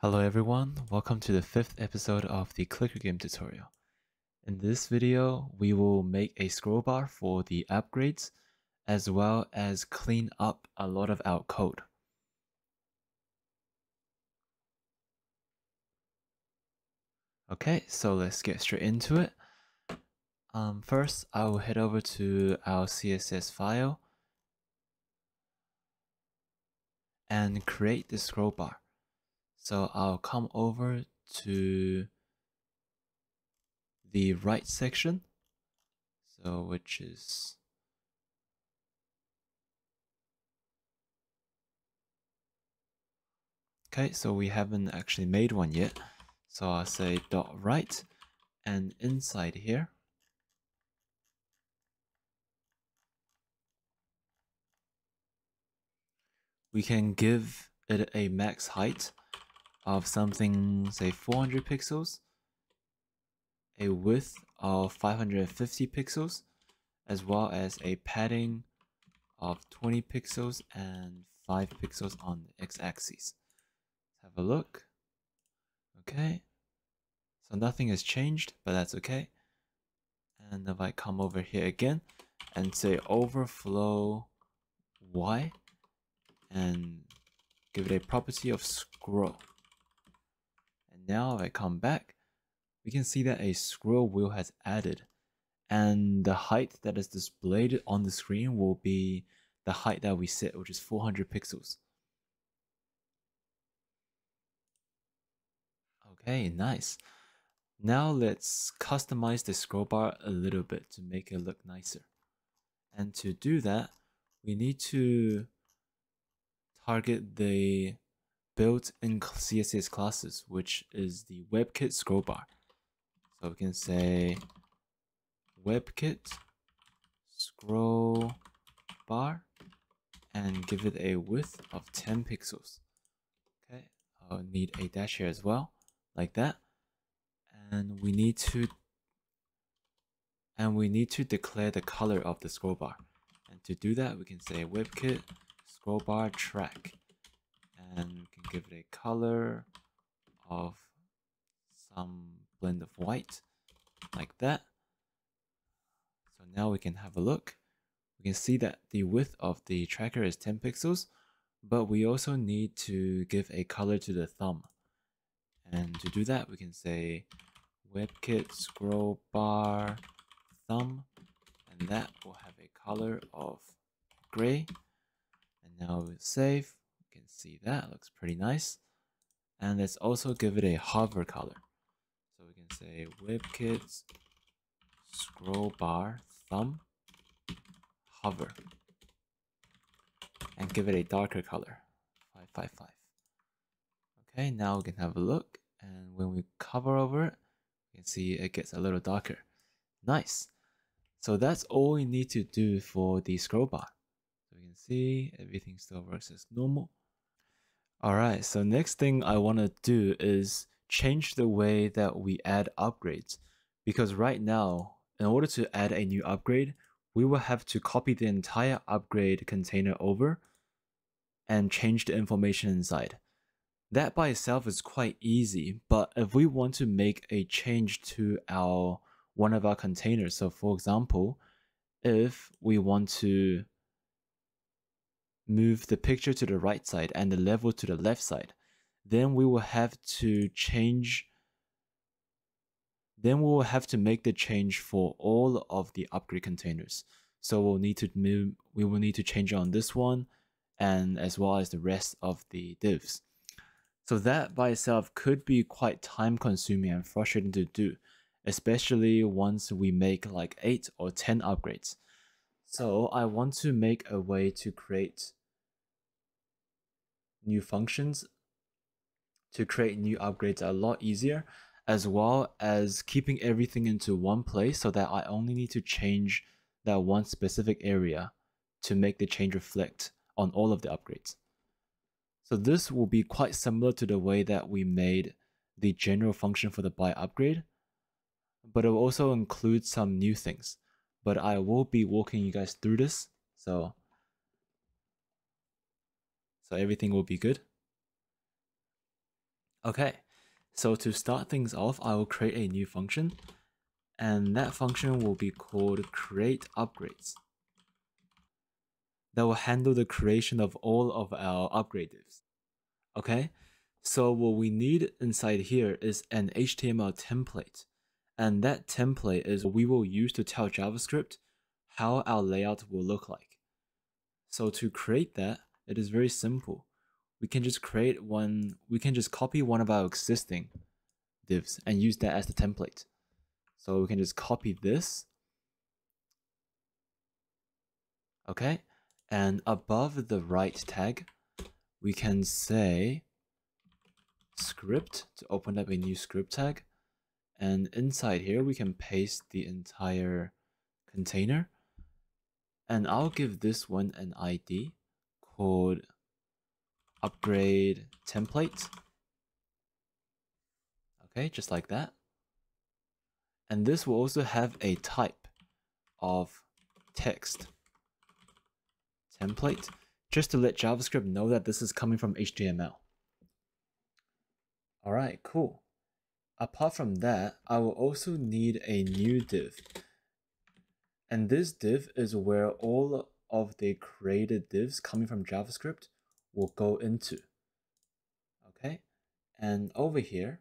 Hello everyone, welcome to the 5th episode of the Clicker Game tutorial. In this video, we will make a scroll bar for the upgrades, as well as clean up a lot of our code. Okay, so let's get straight into it. First, I will head over to our CSS file and create the scroll bar. So I'll come over to the right section, which is okay, so we haven't actually made one yet. So I'll say .right, and inside here, we can give it a max height of something, say 400 pixels, a width of 550 pixels, as well as a padding of 20 pixels and 5 pixels on the x-axis. Let's have a look. Okay, so nothing has changed, but that's okay. And if I come over here again and say overflow y and give it a property of scroll. And now if I come back, we can see that a scroll wheel has added, and the height that is displayed on the screen will be the height that we set, which is 400 pixels. Okay, nice. Now let's customize the scroll bar a little bit to make it look nicer. And to do that, we need to target the built-in CSS classes, which is the WebKit scroll bar. So we can say WebKit scroll bar and give it a width of 10 pixels. Okay, I'll need a dash here as well, like that. And we need to declare the color of the scroll bar. And to do that, we can say WebKit scroll bar track, and we can give it a color of some blend of white, like that. So now we can have a look. We can see that the width of the tracker is 10 pixels, but we also need to give a color to the thumb. And to do that, we can say WebKit scroll bar thumb, and that will have a color of gray. And now we'll save. You can see that looks pretty nice. And let's also give it a hover color. So we can say WebKit scroll bar thumb hover, and give it a darker color, 555. Okay, now we can have a look, and when we cover over it, you can see it gets a little darker. Nice. So that's all we need to do for the scroll bar. So you can see everything still works as normal. Alright, so next thing I want to do is change the way that we add upgrades. Because right now, in order to add a new upgrade, we will have to copy the entire upgrade container over and change the information inside. That by itself is quite easy, but if we want to make a change to one of our containers, so for example, if we want to move the picture to the right side and the level to the left side, then we will have to make the change for all of the upgrade containers. So we will need to change on this one, and as well as the rest of the divs. So that by itself could be quite time consuming and frustrating to do, especially once we make like 8 or 10 upgrades. So I want to make a way to create new functions, to create new upgrades a lot easier, as well as keeping everything into one place so that I only need to change that one specific area to make the change reflect on all of the upgrades. So this will be quite similar to the way that we made the general function for the buy upgrade, but it will also include some new things. But I will be walking you guys through this, so everything will be good. Okay, so to start things off, I will create a new function, and that function will be called create upgrades. That will handle the creation of all of our upgrade divs. Okay, so what we need inside here is an HTML template, and that template is what we will use to tell JavaScript how our layout will look like. So to create that, it is very simple. We can just copy one of our existing divs and use that as the template. So we can just copy this. Okay, and above the right tag, we can say script to open up a new script tag. And inside here, we can paste the entire container. And I'll give this one an ID called upgrade template. Okay, just like that. And this will also have a type of text template, just to let JavaScript know that this is coming from HTML. All right, cool. Apart from that, I will also need a new div. And this div is where all of the created divs coming from JavaScript will go into. Okay, and over here,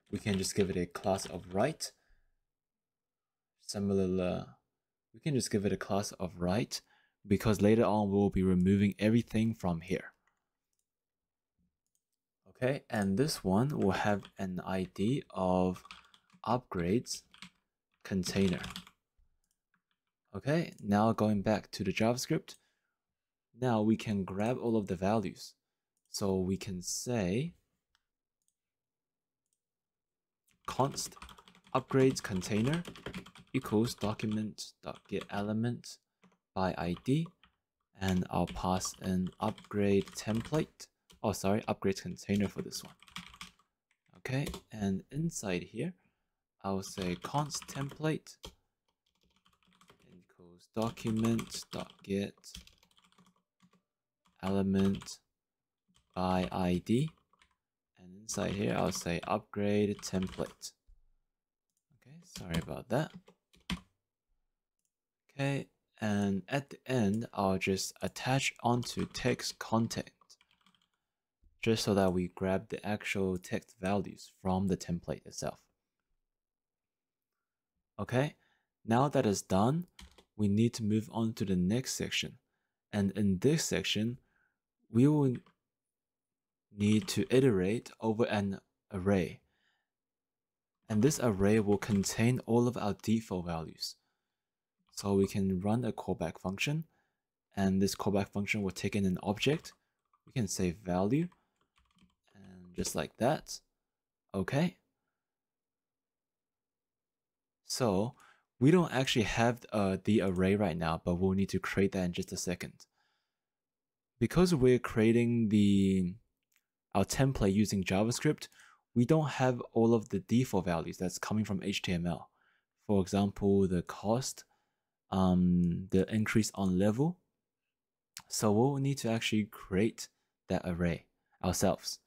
we can just give it a class of right. Similar, we can just give it a class of right, because later on we'll be removing everything from here. Okay, and this one will have an ID of upgrades container. Okay, now going back to the JavaScript, now we can grab all of the values. So we can say const upgrades container equals document.getElement by ID, and I'll pass an upgrade template. Oh, sorry, upgrade container for this one. Okay, and inside here, I'll say const template equals document.getElement by ID, and inside here, I'll say upgrade template. Okay, sorry about that. Okay, and at the end, I'll just attach onto text content, just so that we grab the actual text values from the template itself. Okay, now that is done, we need to move on to the next section. And in this section, we will need to iterate over an array. And this array will contain all of our default values. So we can run a callback function, and this callback function will take in an object. We can say value, and just like that. Okay. So we don't actually have the array right now, but we'll need to create that in just a second. Because we're creating our template using JavaScript, we don't have all of the default values that's coming from HTML. For example, the cost, the increase on level. So we'll need to actually create that array ourselves.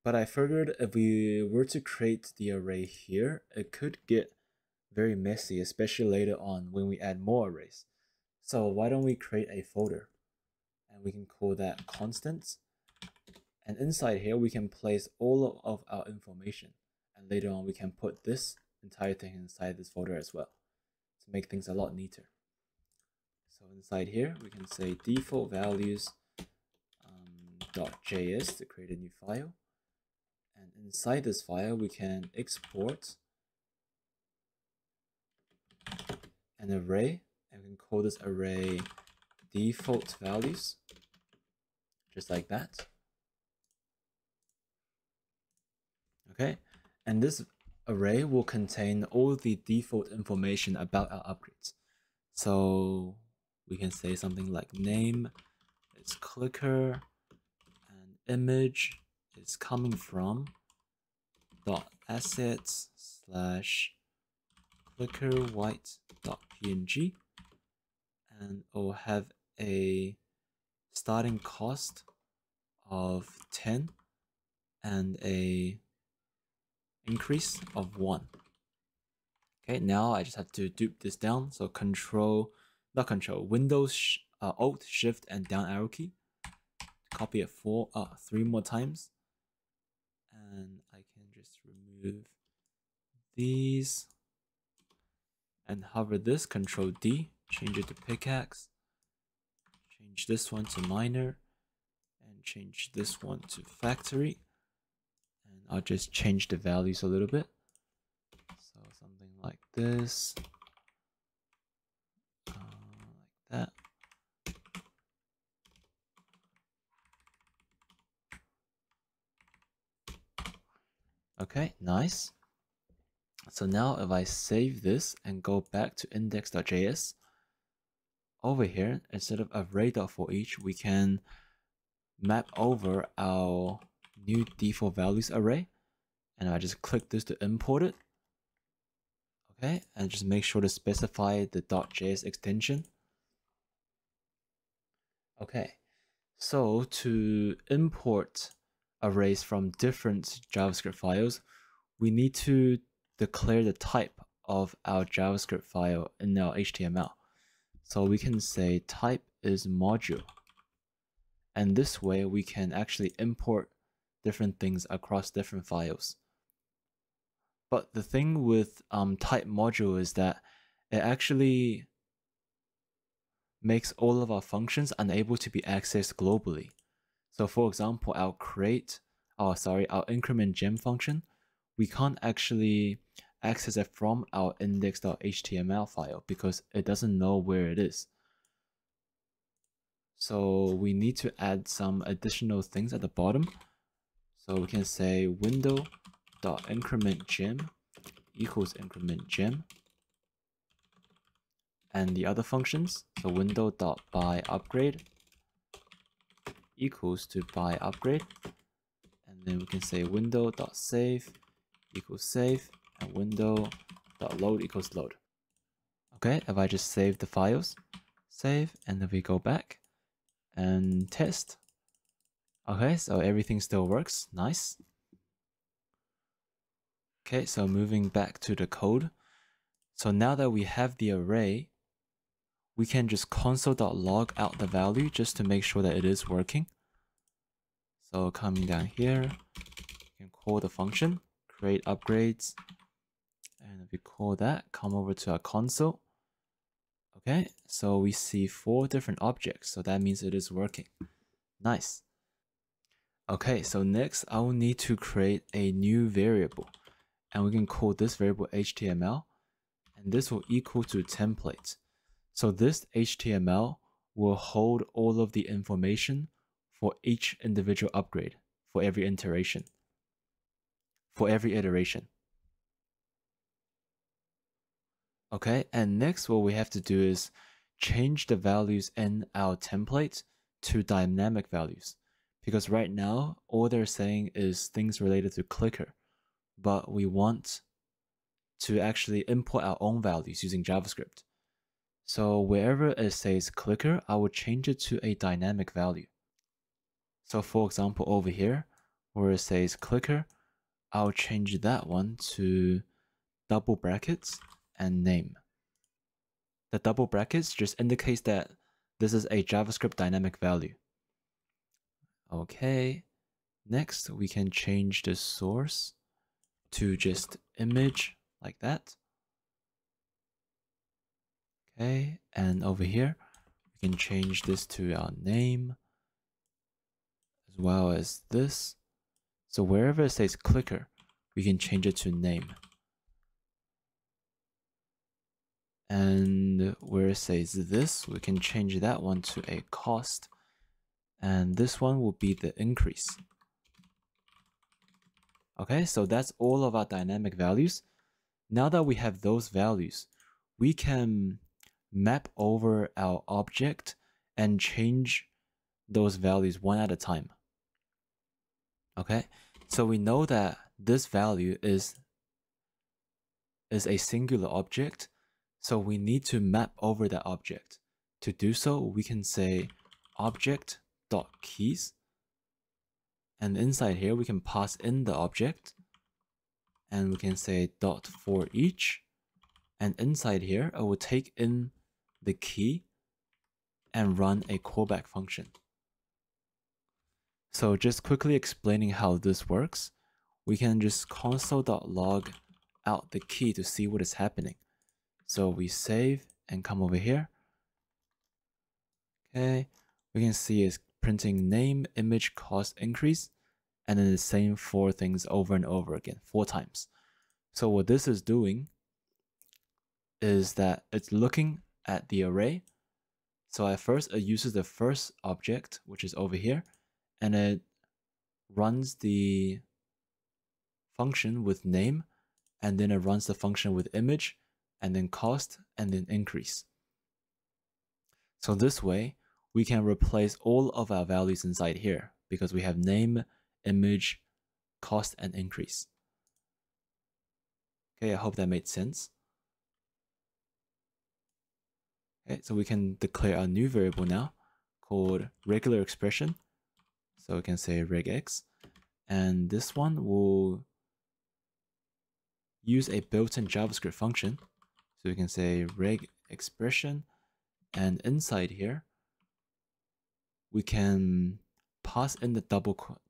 But I figured if we were to create the array here, it could get very messy, especially later on when we add more arrays. So why don't we create a folder, and we can call that constants. And inside here, we can place all of our information, and later on we can put this entire thing inside this folder as well to make things a lot neater. So inside here, we can say default values .js to create a new file. And inside this file, we can export an array, and we can call this array default values, just like that. Okay, and this array will contain all the default information about our upgrades. So we can say something like name is clicker, and image is coming from .assets / clicker white.png, and it will have a starting cost of 10 and a increase of 1. Okay, now I just have to dupe this down. So Windows, Alt, Shift, and down arrow key. Copy it 3 more times. And I can just remove these. And hover this, Control D, change it to pickaxe. Change this one to miner. And change this one to factory. And I'll just change the values a little bit. So something like this. Like that. Okay, nice. So now if I save this and go back to index.js, over here, instead of array.forEach, we can map over our new default values array. And I just click this to import it. Okay, and just make sure to specify the .js extension. Okay, so to import arrays from different JavaScript files, we need to declare the type of our JavaScript file in our HTML. So we can say type is module. And this way we can actually import different things across different files. But the thing with type module is that it actually makes all of our functions unable to be accessed globally. So for example, our increment gem function, we can't actually access it from our index.html file because it doesn't know where it is. So we need to add some additional things at the bottom. So we can say window.incrementGem equals increment gem. And the other functions, so window.buyUpgrade equals to buyUpgrade. And then we can say window.save equals save, and window.load equals load. Okay, if I just save the files, save, and then we go back and test. Okay, so everything still works. Nice. Okay, so moving back to the code. So now that we have the array, we can just console.log out the value just to make sure that it is working. So coming down here, you can call the function, create upgrades, and if we call that, come over to our console. Okay, so we see 4 different objects, so that means it is working. Nice. Okay, so next I will need to create a new variable, and we can call this variable HTML, and this will equal to template. So this HTML will hold all of the information for each individual upgrade, for every iteration. Okay, and next what we have to do is change the values in our template to dynamic values. Because right now, all they're saying is things related to Clicker. But we want to actually import our own values using JavaScript. So wherever it says Clicker, I will change it to a dynamic value. So for example, over here, where it says Clicker, I'll change that one to double brackets and name. The double brackets just indicates that this is a JavaScript dynamic value. Okay, next we can change the source to just image like that. Okay, and over here we can change this to our name as well as this. So wherever it says Clicker, we can change it to name. And where it says this, we can change that one to a cost. And this one will be the increase. Okay, so that's all of our dynamic values. Now that we have those values, we can map over our object and change those values one at a time. Okay, so we know that this value is a singular object, so we need to map over that object. To do so, we can say object.keys, And inside here, we can pass in the object, and we can say dot for each. And inside here, I will take in the key and run a callback function. So just quickly explaining how this works, we can just console.log out the key to see what is happening. So we save and come over here. Okay, we can see it's printing name, image, cost, increase, and then the same 4 things over and over again, 4 times. So what this is doing is that it's looking at the array. So at first it uses the first object, which is over here, and it runs the function with name, and then it runs the function with image, and then cost, and then increase. So this way, we can replace all of our values inside here because we have name, image, cost, and increase. Okay, I hope that made sense. Okay, so we can declare a new variable now called regular expression. So we can say regx, and this one will use a built-in JavaScript function. So we can say reg expression, and inside here, we can pass in the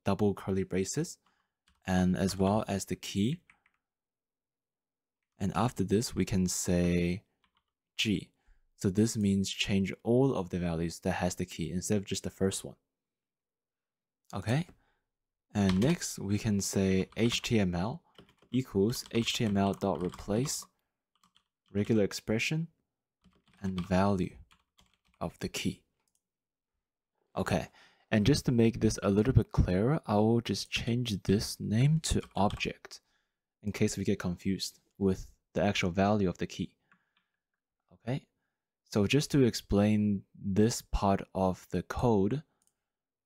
double curly braces, and as well as the key. And after this, we can say G. So this means change all of the values that has the key instead of just the first one. Okay. And next, we can say HTML equals HTML.replace regular expression and value of the key. Okay, and just to make this a little bit clearer, I will just change this name to object in case we get confused with the actual value of the key. Okay, so just to explain this part of the code,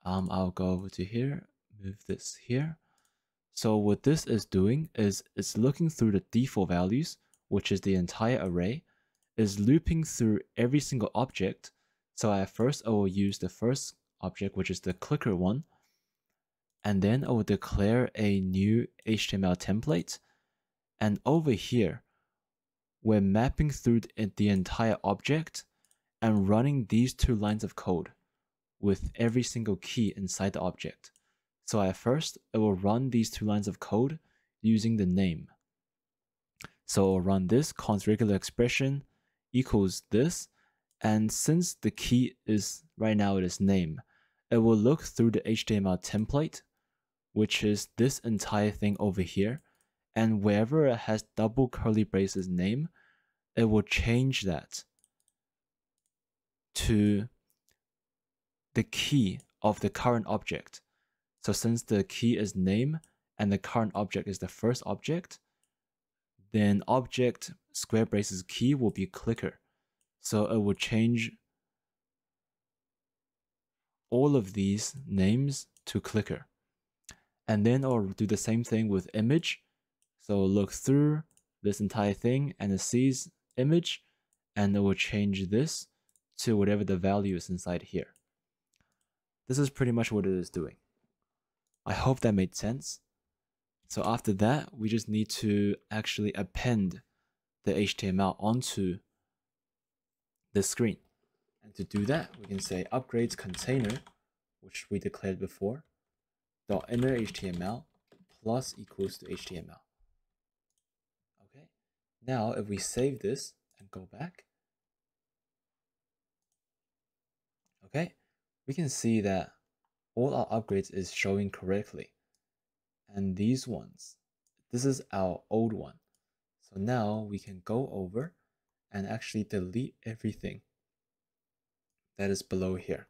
I'll go over to here, move this here. So what this is doing is it's looking through the default values, which is the entire array, is looping through every single object. So at first I will use the first object, which is the clicker one, and then I will declare a new HTML template. And over here, we're mapping through the entire object and running these 2 lines of code with every single key inside the object. So at first, it will run these 2 lines of code using the name. So I'll run this const regular expression equals this, and since the key is right now it is name, it will look through the HTML template, which is this entire thing over here, and wherever it has double curly braces name, it will change that to the key of the current object. So since the key is name and the current object is the first object, then object square braces key will be clicker. So it will change all of these names to clicker. And then I'll do the same thing with image. So look through this entire thing and it sees image, and it will change this to whatever the value is inside here. This is pretty much what it is doing. I hope that made sense. So after that, we just need to actually append the HTML onto the screen. And to do that, we can say upgrades container, which we declared before, dot inner HTML plus equals to HTML. Okay, now if we save this and go back, okay, we can see that all our upgrades is showing correctly. And these ones, this is our old one. So now we can go over and actually delete everything that is below here.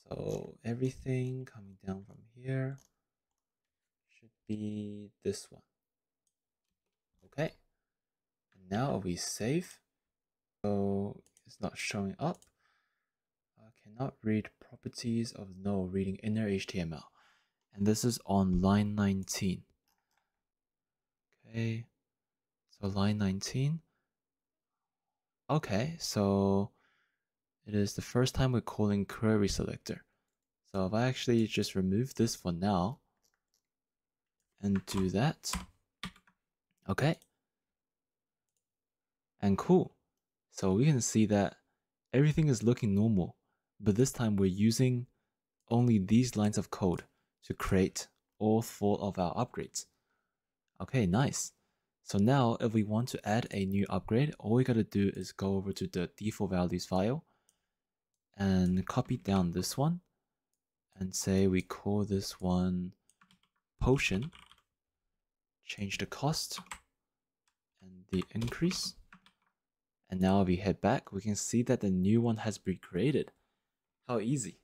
So everything coming down from here should be this one. Okay. And now if we save, so it's not showing up. I cannot read properties of no reading inner HTML. And this is on line 19. Okay. So line 19. Okay, so it is the first time we're calling query selector. So if I actually just remove this for now and do that, okay, and cool. So we can see that everything is looking normal, but this time we're using only these lines of code to create all 4 of our upgrades. Okay, nice. So now if we want to add a new upgrade, all we gotta do is go over to the default values file and copy down this one and say we call this one potion, change the cost and the increase. And now if we head back, we can see that the new one has been created. How easy.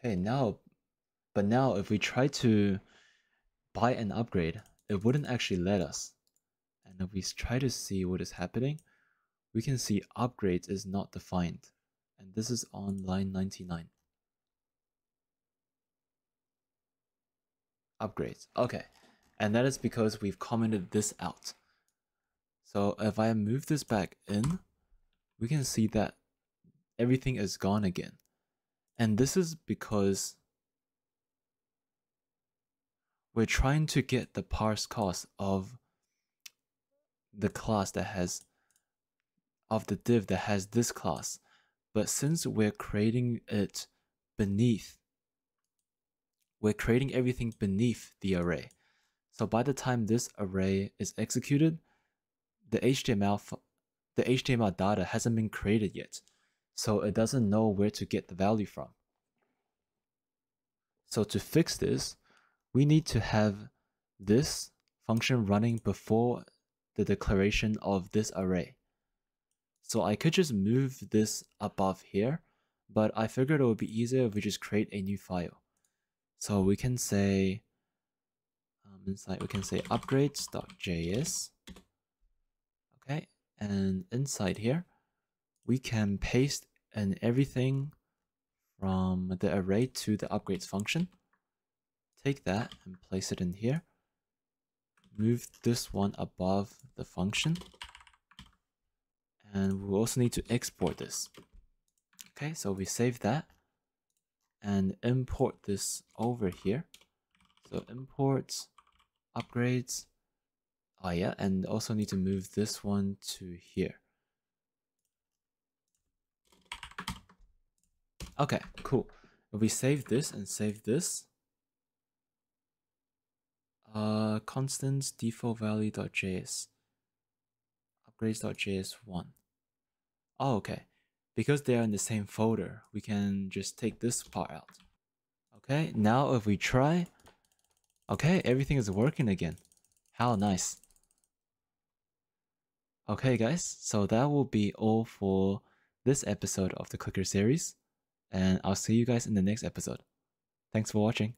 Okay, now if we try to buy an upgrade, it wouldn't actually let us. And if we try to see what is happening, we can see upgrades is not defined. And this is on line 99. Upgrades. Okay. And that is because we've commented this out. So if I move this back in, we can see that everything is gone again. And this is because we're trying to get the parse cost of the class that has, of the div that has this class. But since we're creating it beneath, we're creating everything beneath the array. So by the time this array is executed, the HTML data hasn't been created yet. So it doesn't know where to get the value from. So to fix this, we need to have this function running before the declaration of this array. So I could just move this above here, but I figured it would be easier if we just create a new file. So we can say, inside we can say upgrades.js. Okay, and inside here, we can paste in everything from the array to the upgrades function. Take that and place it in here. Move this one above the function. And we'll also need to export this. Okay, so we save that and import this over here. So import upgrades. Oh yeah, and also need to move this one to here. Okay, cool. If we save this and save this, constants default value.js, upgrades.js1. Oh, okay. Because they are in the same folder, we can just take this part out. Okay, now if we try, okay, everything is working again. How nice. Okay, guys, so that will be all for this episode of the Clicker series, and I'll see you guys in the next episode. Thanks for watching.